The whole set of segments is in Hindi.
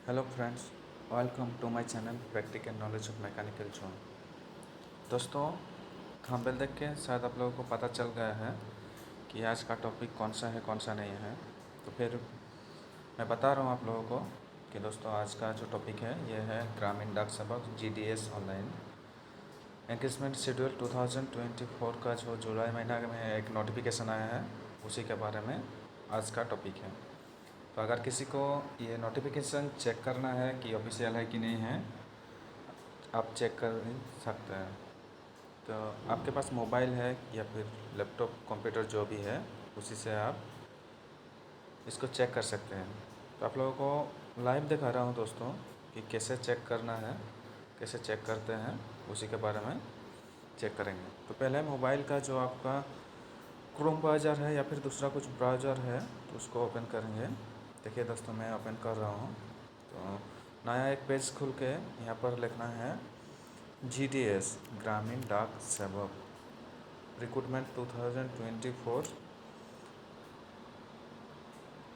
Hello friends, welcome to my channel practical knowledge of mechanical zone. दोस्तों, थंबनेल देख के शायद आप लोगों को पता चल गया है कि आज का टॉपिक कौन सा है कौन सा नहीं है। तो फिर मैं बता रहा हूँ आप लोगों को कि दोस्तों आज का जो टॉपिक है ये है ग्रामीण डाक सेवक GDS ऑनलाइन एंगेजमेंट शेड्यूल 2024 का जो जुलाई महीना में एक नोटिफिकेशन आया है उसी के बारे में आज का टॉपिक है। तो अगर किसी को ये नोटिफिकेशन चेक करना है कि ऑफिशियल है कि नहीं है, आप चेक कर सकते हैं। तो आपके पास मोबाइल है या फिर लैपटॉप कंप्यूटर जो भी है उसी से आप इसको चेक कर सकते हैं। तो आप लोगों को लाइव दिखा रहा हूँ दोस्तों कि कैसे चेक करना है, कैसे चेक करते हैं, उसी के बारे में चेक करेंगे। तो पहले मोबाइल का जो आपका क्रोम ब्राउज़र है या फिर दूसरा कुछ ब्राउज़र है तो उसको ओपन करेंगे। देखिए दोस्तों, मैं ओपन कर रहा हूँ। तो नया एक पेज खुल के यहाँ पर लिखना है GDS ग्रामीण डाक सेवक रिक्रूटमेंट 2024।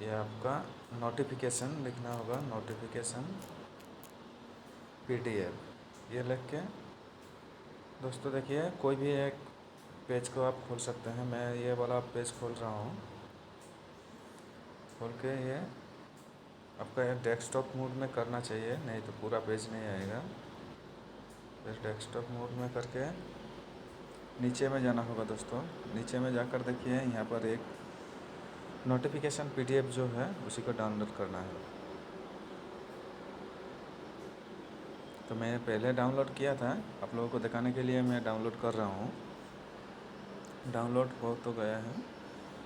ये आपका नोटिफिकेशन लिखना होगा, नोटिफिकेशन PDF ये लिख के दोस्तों देखिए कोई भी एक पेज को आप खोल सकते हैं। मैं ये वाला पेज खोल रहा हूँ। खोल के ये आपका डेस्कटॉप मोड में करना चाहिए, नहीं तो पूरा पेज नहीं आएगा। फिर डेस्कटॉप मोड में करके नीचे में जाना होगा दोस्तों। नीचे में जाकर देखिए यहाँ पर एक नोटिफिकेशन PDF जो है उसी को डाउनलोड करना है। तो मैंने पहले डाउनलोड किया था, आप लोगों को दिखाने के लिए मैं डाउनलोड कर रहा हूँ। डाउनलोड हो तो गया है।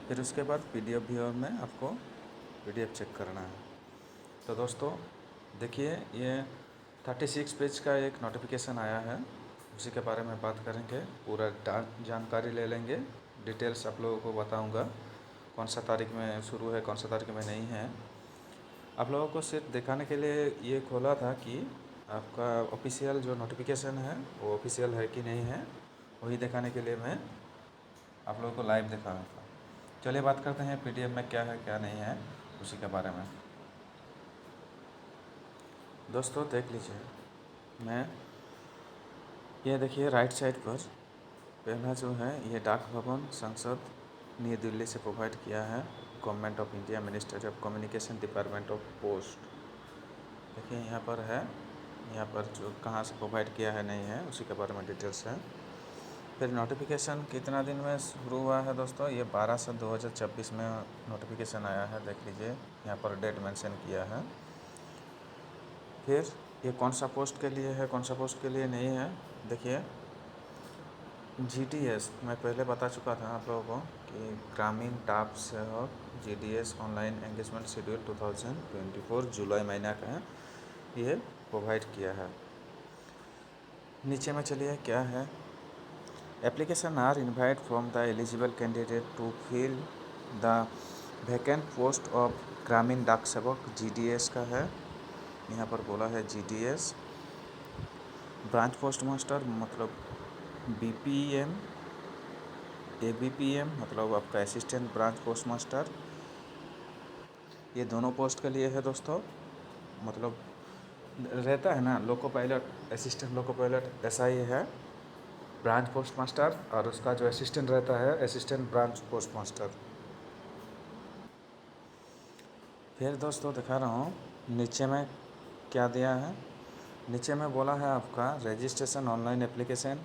फिर उसके बाद PDF व्यूअर में आपको PDF चेक करना है। तो दोस्तों देखिए ये 36 पेज का एक नोटिफिकेशन आया है, उसी के बारे में बात करेंगे। पूरा जानकारी ले लेंगे, डिटेल्स आप लोगों को बताऊंगा कौन सा तारीख में शुरू है कौन सा तारीख में नहीं है। आप लोगों को सिर्फ दिखाने के लिए ये खोला था कि आपका ऑफिशियल जो नोटिफिकेशन है वो ऑफिशियल है कि नहीं है, वही दिखाने के लिए मैं आप लोगों को लाइव दिखा रहा था। चलिए बात करते हैं PDF में क्या है क्या नहीं है उसी के बारे में। दोस्तों देख लीजिए, मैं ये देखिए राइट साइड पर पहला जो है ये डाक भवन संसद नई दिल्ली से प्रोवाइड किया है, government of India, ministry of communication, department of post. देखिए यहाँ पर है, यहाँ पर जो कहाँ से प्रोवाइड किया है नहीं है उसी के बारे में डिटेल्स है। फिर नोटिफिकेशन कितना दिन में शुरू हुआ है दोस्तों, ये 12/7/2024 में नोटिफिकेशन आया है। देख लीजिए यहाँ पर डेट मेंशन किया है। फिर ये कौन सा पोस्ट के लिए है कौन सा पोस्ट के लिए नहीं है, देखिए GDS मैं पहले बता चुका था आप लोगों को कि ग्रामीण डाक सेवक GDS ऑनलाइन एंगेजमेंट शेड्यूल 2024 जुलाई महीना का है, ये प्रोवाइड किया है। नीचे में चलिए क्या है, application are invite from the eligible candidate to fill the vacant post of Gramin Dak सेवक GDS का है। यहाँ पर बोला है GDS ब्रांच पोस्ट मास्टर मतलब BPM, ABPM मतलब आपका असिस्टेंट ब्रांच पोस्ट मास्टर, ये दोनों पोस्ट के लिए है दोस्तों। मतलब रहता है ना loco pilot assistant loco pilot, ऐसा ही है ब्रांच पोस्ट मास्टर, और उसका जो असिस्टेंट रहता है असिस्टेंट ब्रांच पोस्ट मास्टर। फिर दोस्तों दिखा रहा हूँ नीचे में क्या दिया है। नीचे में बोला है आपका रजिस्ट्रेशन ऑनलाइन एप्लीकेशन,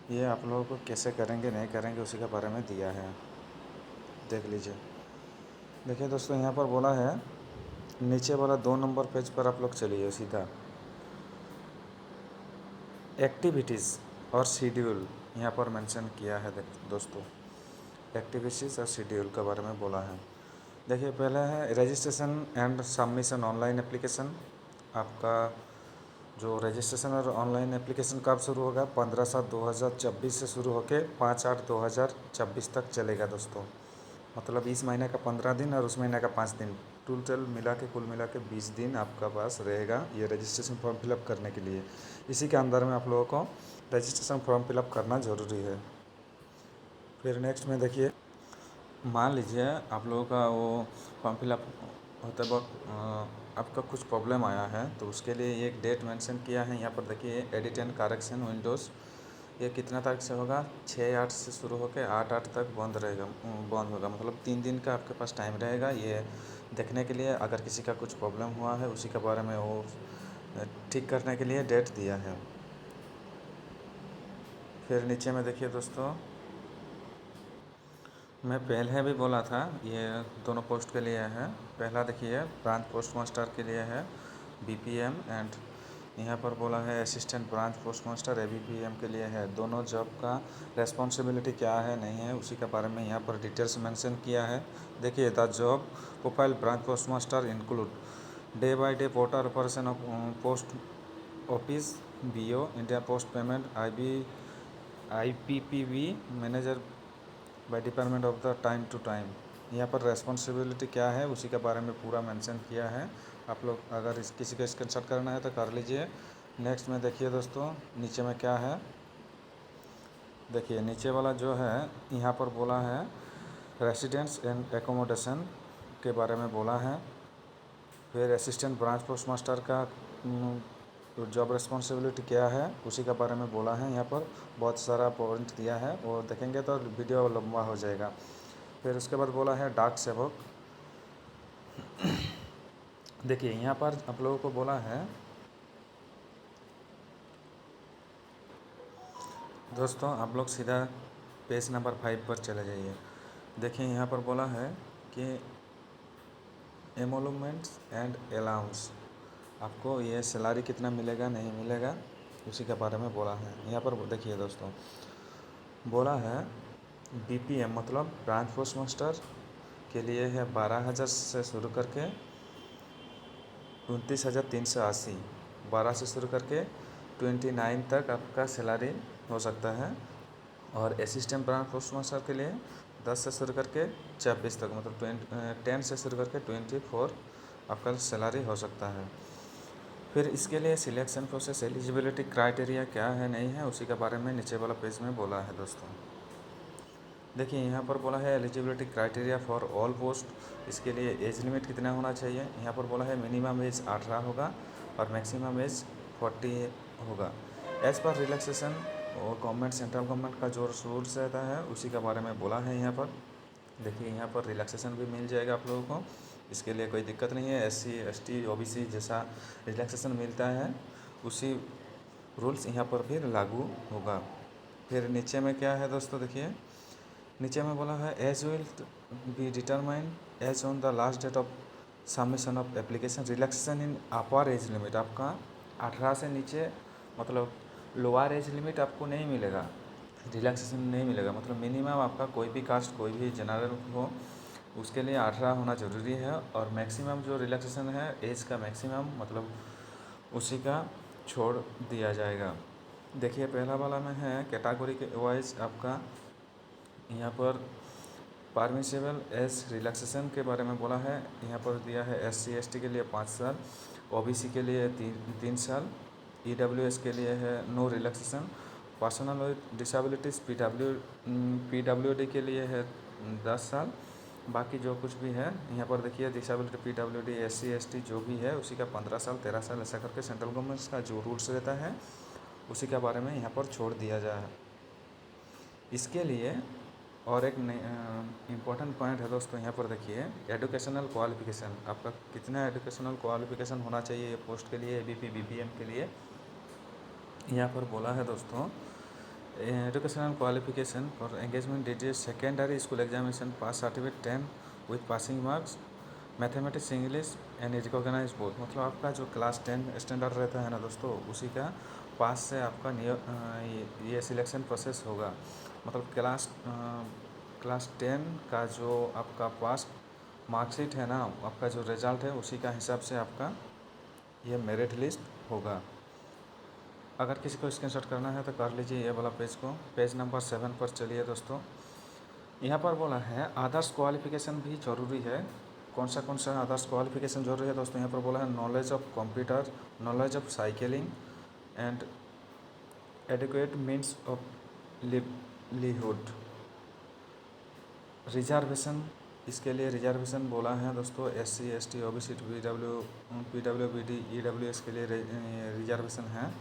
ये आप लोगों को कैसे करेंगे नहीं करेंगे उसी के बारे में दिया है, देख लीजिए। देखिए दोस्तों यहाँ पर बोला है नीचे वाला 2 नंबर पेज पर आप लोग चलिए सीधा, एक्टिविटीज़ और शेड्यूल यहाँ पर मेंशन किया है। दोस्तों एक्टिविटीज़ और शेड्यूल के बारे में बोला है। देखिए पहले है registration and submission online application. आपका जो रजिस्ट्रेशन और ऑनलाइन एप्लीकेशन कब शुरू होगा, 15/7/2024 से शुरू होकर 5/8/2024 तक चलेगा दोस्तों। मतलब इस महीने का 15 दिन और उस महीने का 5 दिन, टोटल मिला के कुल मिला के 20 दिन आपका पास रहेगा ये रजिस्ट्रेशन फॉर्म फिलअप करने के लिए। इसी के अंदर में आप लोगों को रजिस्ट्रेशन फॉर्म फिलअप करना ज़रूरी है। फिर नेक्स्ट में देखिए, मान लीजिए आप लोगों का वो फॉर्म फिलअप होते वक्त आपका कुछ प्रॉब्लम आया है तो उसके लिए एक डेट मेंशन किया है यहाँ पर। देखिए एडिट एंड करेक्शन विंडोज़, ये कितना तारीख से होगा, 6/8 से शुरू होकर 8/8 तक बंद रहेगा, बंद होगा। मतलब 3 दिन का आपके पास टाइम रहेगा ये देखने के लिए। अगर किसी का कुछ प्रॉब्लम हुआ है उसी के बारे में वो ठीक करने के लिए डेट दिया है। फिर नीचे में देखिए दोस्तों, मैं पहले भी बोला था ये दोनों पोस्ट के लिए है। पहला देखिए ब्रांच पोस्ट मास्टर के लिए है बीपीएम, एंड यहाँ पर बोला है assistant branch post master ABPM के लिए है। दोनों जॉब का रेस्पॉन्सिबिलिटी क्या है नहीं है उसी के बारे में यहाँ पर डिटेल्स मेंशन किया है। देखिए the job profile branch post master include day by day portal operation of post office, BO India post payment, IPPB manager by department of the time to time. यहाँ पर रेस्पॉन्सिबिलिटी क्या है उसी के बारे में पूरा मेंशन किया है। आप लोग अगर किसी को स्क्रीनशॉट करना है तो कर लीजिए। नेक्स्ट में देखिए दोस्तों नीचे में क्या है। देखिए नीचे वाला जो है यहाँ पर बोला है रेसिडेंस एंड एकोमोडेशन के बारे में बोला है। फिर असिस्टेंट ब्रांच पोस्ट मास्टर का जॉब रिस्पॉन्सिबिलिटी क्या है उसी के बारे में बोला है। यहाँ पर बहुत सारा पॉइंट दिया है, वो देखेंगे तो वीडियो लंबा हो जाएगा। फिर उसके बाद बोला है डाक सेवक। देखिए यहाँ पर आप लोगों को बोला है दोस्तों, आप लोग सीधा पेज नंबर 5 पर चले जाइए। देखिए यहाँ पर बोला है कि एमोलूमेंट्स एंड अलाउंस, आपको ये सैलरी कितना मिलेगा नहीं मिलेगा उसी के बारे में बोला है। यहाँ पर देखिए दोस्तों, बोला है बीपीएम मतलब ब्रांच पोस्ट मास्टर के लिए है 12,000 से शुरू करके 29,380, 12 से शुरू करके 29 तक आपका सैलरी हो सकता है। और असिस्टेंट ब्रांच पोस्ट मास्टर के लिए 10 से शुरू करके 26 तक, मतलब 10 से शुरू करके 24 आपका सैलरी हो सकता है। फिर इसके लिए सिलेक्शन प्रोसेस, एलिजिबिलिटी क्राइटेरिया क्या है नहीं है उसी के बारे में नीचे वाला पेज में बोला है दोस्तों। देखिए यहाँ पर बोला है eligibility criteria for all post, इसके लिए एज लिमिट कितना होना चाहिए। यहाँ पर बोला है मिनिमम एज 18 होगा और मैक्सिमम एज 40 होगा। एज पर रिलैक्सेशन और गवर्नमेंट सेंट्रल गवर्नमेंट का जो रूल्स रहता है उसी के बारे में बोला है यहाँ पर। देखिए यहाँ पर रिलैक्सेशन भी मिल जाएगा आप लोगों को, इसके लिए कोई दिक्कत नहीं है। SC ST OBC जैसा रिलैक्सेशन मिलता है उसी रूल्स यहाँ पर भी लागू होगा। फिर नीचे में क्या है दोस्तों, देखिए नीचे में बोला है age will be determine as on the last date of submission of application, relaxation in upper age limit. आपका 18 से नीचे मतलब लोअर एज लिमिट आपको नहीं मिलेगा, रिलैक्सेशन नहीं मिलेगा। मतलब मिनिमम आपका कोई भी कास्ट कोई भी जनरल हो उसके लिए 18 होना ज़रूरी है। और मैक्सिमम जो रिलैक्सेशन है एज का मैक्सिमम मतलब उसी का छोड़ दिया जाएगा। देखिए पहला वाला में है कैटेगरी के वाइज आपका यहाँ पर परमिसेबल एज रिलैक्सेशन के बारे में बोला है। यहाँ पर दिया है SC ST के लिए 5 साल, OBC के लिए 3 साल, EWS के लिए है no relaxation, personal with disabilities PWD के लिए है 10 साल। बाकी जो कुछ भी है यहाँ पर देखिए डिसेबिलिटी PWD SC ST जो भी है उसी का 15 साल 13 साल ऐसा करके सेंट्रल गवर्नमेंट का जो रूल्स रहता है उसी के बारे में यहाँ पर छोड़ दिया जाए। इसके लिए और एक इम्पॉर्टेंट पॉइंट है दोस्तों, यहाँ पर देखिए एजुकेशनल क्वालिफिकेशन, आपका कितना एजुकेशनल क्वालिफिकेशन होना चाहिए ये पोस्ट के लिए ABP BPM के लिए। यहाँ पर बोला है दोस्तों educational qualification for engagement detail secondary school examination pass certificate 10 with passing marks, mathematics English and recognize board. मतलब आपका जो क्लास 10 स्टैंडर्ड रहता है ना दोस्तों उसी का पास से आपका ये सिलेक्शन प्रोसेस होगा। मतलब क्लास 10 का जो आपका पास मार्कशीट है ना, आपका जो रिज़ल्ट है उसी का हिसाब से आपका ये मेरिट लिस्ट होगा। अगर किसी को स्क्रीनशॉट करना है तो कर लीजिए ये वाला पेज को। पेज नंबर 7 पर चलिए दोस्तों। यहाँ पर बोला है अदर्स क्वालिफिकेशन भी ज़रूरी है। कौन सा अदर्स क्वालिफिकेशन जरूरी है दोस्तों, यहाँ पर बोला है knowledge of computer, knowledge of cycling and adequate means of livelihood, reservation इसके लिए रिजर्वेशन बोला है दोस्तों, SC ST OBC PWBD EWS के लिए रिजर्वेशन है।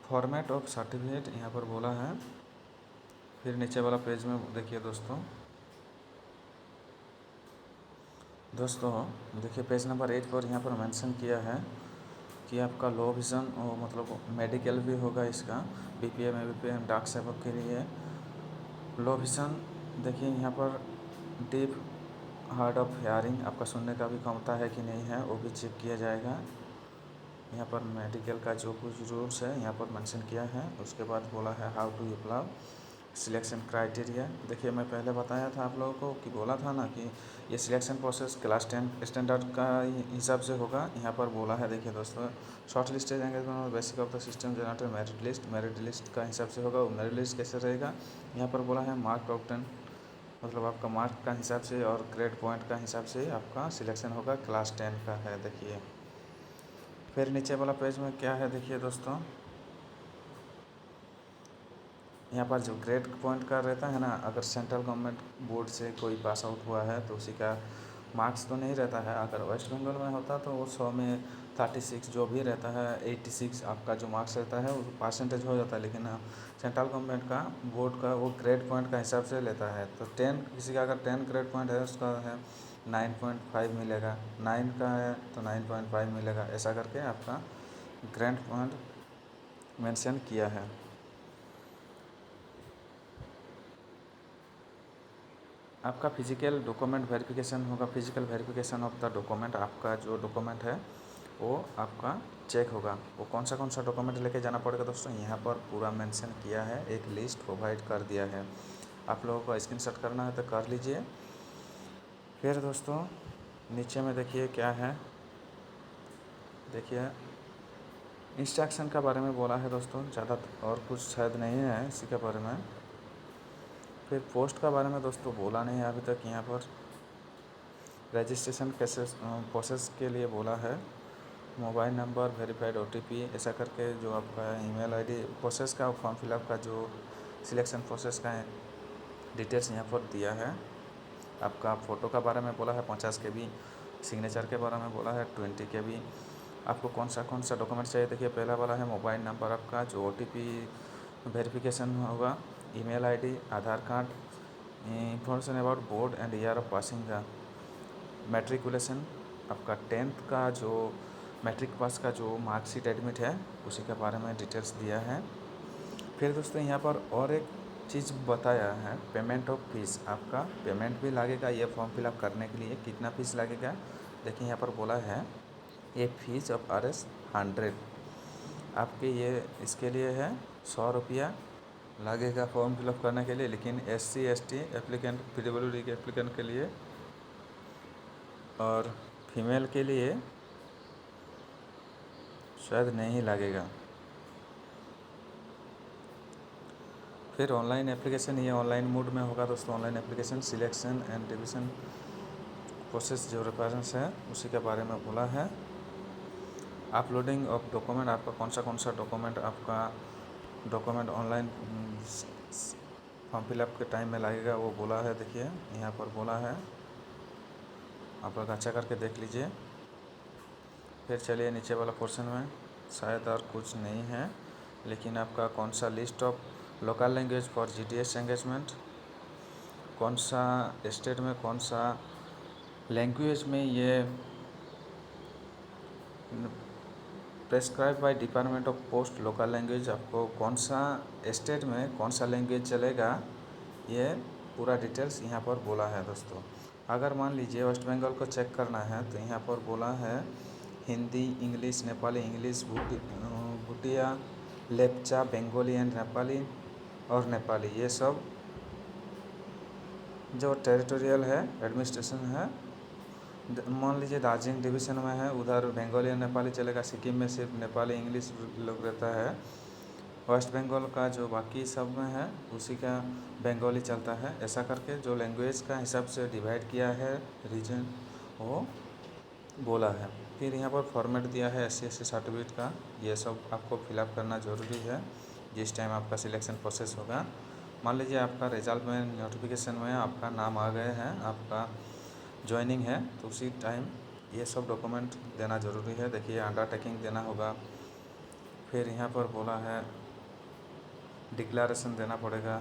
फॉर्मेट ऑफ सर्टिफिकेट यहाँ पर बोला है। फिर नीचे वाला पेज में देखिए दोस्तों देखिए पेज नंबर 8 पर यहाँ पर मेंशन किया है कि आपका लो विज़न मतलब मेडिकल भी होगा इसका, BPM ABPM डाक सेवक के लिए लो विज़न। देखिए यहाँ पर डीप हार्ड ऑफ हेयरिंग, आपका सुनने का भी क्षमता है कि नहीं है वो भी चेक किया जाएगा। यहाँ पर मेडिकल का जो कुछ रूल्स है यहाँ पर मेंशन किया है। उसके बाद बोला है how to apply selection criteria. देखिए मैं पहले बताया था आप लोगों को कि बोला था ना कि ये सिलेक्शन प्रोसेस क्लास 10 स्टैंडर्ड का हिसाब से होगा। यहाँ पर बोला है देखिए दोस्तों, शॉर्ट लिस्टेड एंगेजमेंट और basic of the system generator merit list का हिसाब से होगा। मेरिट लिस्ट कैसे रहेगा, यहाँ पर बोला है मार्क आउट 10 मतलब आपका मार्क का हिसाब से और ग्रेड पॉइंट का हिसाब से आपका सिलेक्शन होगा, क्लास 10 का है। देखिए फिर नीचे वाला पेज में क्या है देखिए दोस्तों, यहाँ पर जो ग्रेड पॉइंट का रहता है ना, अगर सेंट्रल गवर्नमेंट बोर्ड से कोई पास आउट हुआ है तो उसी का मार्क्स तो नहीं रहता है। अगर वेस्ट बंगाल में होता तो वो 100 में 36 जो भी रहता है 86 आपका जो मार्क्स रहता है वो परसेंटेज हो जाता है। लेकिन सेंट्रल गवर्नमेंट का बोर्ड का वो ग्रेड पॉइंट का हिसाब से लेता है। तो 10 किसी का अगर 10 ग्रेड पॉइंट है उसका है 9.5 मिलेगा, 9 का है तो 9.5 मिलेगा, ऐसा करके आपका ग्रेड पॉइंट मेंशन किया है। आपका फिजिकल डॉक्यूमेंट वेरिफिकेशन होगा, physical verification of the document. आपका जो डॉक्यूमेंट है वो आपका चेक होगा। वो कौन सा डॉक्यूमेंट लेके जाना पड़ेगा दोस्तों, यहाँ पर पूरा मेंशन किया है, एक लिस्ट प्रोवाइड कर दिया है। आप लोगों को स्क्रीनशॉट करना है तो कर लीजिए। फिर दोस्तों नीचे में देखिए क्या है, देखिए इंस्ट्रक्शन का बारे में बोला है दोस्तों, ज़्यादा और कुछ शायद नहीं है इसी के बारे में। फिर पोस्ट का बारे में दोस्तों बोला नहीं है अभी तक। यहाँ पर रजिस्ट्रेशन कैसे प्रोसेस के लिए बोला है, मोबाइल नंबर वेरीफाइड OTP ऐसा करके जो आपका ईमेल ID प्रोसेस का फॉर्म फिलअप का जो सिलेक्शन प्रोसेस का डिटेल्स यहाँ पर दिया है। आपका फ़ोटो का बारे में बोला है 50 KB, सिग्नेचर के बारे में बोला है 20 KB। आपको कौन सा डॉक्यूमेंट चाहिए, देखिए पहला वाला है मोबाइल नंबर आपका जो OTP वेरिफिकेशन होगा, email ID, Aadhaar card, information about board and year of passing का, मैट्रिकुलेशन आपका 10th का जो मैट्रिक पास का जो मार्कशीट एडमिट है उसी के बारे में डिटेल्स दिया है। फिर दोस्तों यहाँ पर और एक चीज़ बताया है, पेमेंट ऑफ फीस। आपका पेमेंट भी लगेगा ये फॉर्म फिलअप करने के लिए, कितना फीस लगेगा देखिए यहाँ पर बोला है, ये फीस ऑफ RS 100 आपके ये इसके लिए है 100 रुपया लगेगा फॉर्म फिलअप करने के लिए। लेकिन SC ST एप्लीकेंट PWD के एप्लीकेंट के लिए और फीमेल के लिए शायद नहीं लगेगा। फिर ऑनलाइन एप्लीकेशन, ये ऑनलाइन मोड में होगा दोस्तों। Online application selection and division process जो रेफरेंस है उसी के बारे में बोला है। अपलोडिंग ऑफ डॉक्यूमेंट, आपका कौन सा डॉक्यूमेंट आपका डॉक्यूमेंट ऑनलाइन फॉर्म फिलअप के टाइम में लगेगा वो बोला है। देखिए यहाँ पर बोला है, आप लोग अच्छा करके देख लीजिए। फिर चलिए नीचे वाला पोर्शन में, शायद और कुछ नहीं है, लेकिन आपका कौन सा list of local language for GTS engagement, कौन सा स्टेट में कौन सा लैंग्वेज में ये prescribe bye department of post local language, आपको कौन सा स्टेट में कौन सा लैंग्वेज चलेगा ये पूरा डिटेल्स यहाँ पर बोला है दोस्तों। अगर मान लीजिए वेस्ट बंगाल को चेक करना है तो यहाँ पर बोला है Hindi, English, Nepali English, Bhutia, Lepcha, Bengali and Nepali और नेपाली, ये सब जो टेरिटोरियल है एडमिनिस्ट्रेशन है। मान लीजिए दार्जिलिंग डिवीज़न में है, उधर बंगाली और नेपाली चलेगा। सिक्किम में सिर्फ नेपाली इंग्लिश लोग रहता है। वेस्ट बंगाल का जो बाकी सब में है उसी का बंगाली चलता है। ऐसा करके जो लैंग्वेज का हिसाब से डिवाइड किया है रीजन वो बोला है। फिर यहाँ पर फॉर्मेट दिया है SC ST सर्टिफिकेट का, ये सब आपको फिलअप करना ज़रूरी है जिस टाइम आपका सिलेक्शन प्रोसेस होगा। मान लीजिए आपका रिजल्ट में नोटिफिकेशन में आपका नाम आ गए हैं, आपका ज्वाइनिंग है, तो उसी टाइम ये सब डॉक्यूमेंट देना ज़रूरी है। देखिए अंडरटेकिंग देना होगा, फिर यहाँ पर बोला है डिक्लेरेशन देना पड़ेगा।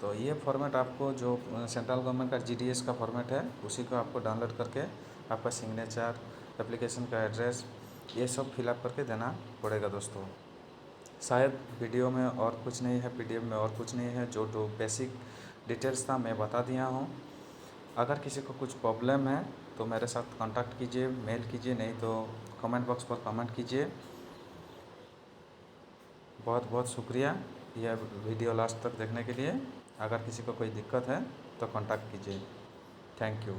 तो ये फॉर्मेट आपको जो सेंट्रल गवर्नमेंट का जीडीएस का फॉर्मेट है उसी को आपको डाउनलोड करके आपका सिग्नेचर, एप्लीकेशन का एड्रेस, ये सब फिलअप करके देना पड़ेगा दोस्तों। शायद वीडियो में और कुछ नहीं है, पीडीएफ में और कुछ नहीं है, जो बेसिक डिटेल्स था मैं बता दिया हूँ। अगर किसी को कुछ प्रॉब्लम है तो मेरे साथ कांटेक्ट कीजिए, मेल कीजिए, नहीं तो कमेंट बॉक्स पर कमेंट कीजिए। बहुत बहुत शुक्रिया यह वीडियो लास्ट तक देखने के लिए। अगर किसी को कोई दिक्कत है तो कांटेक्ट कीजिए। Thank you.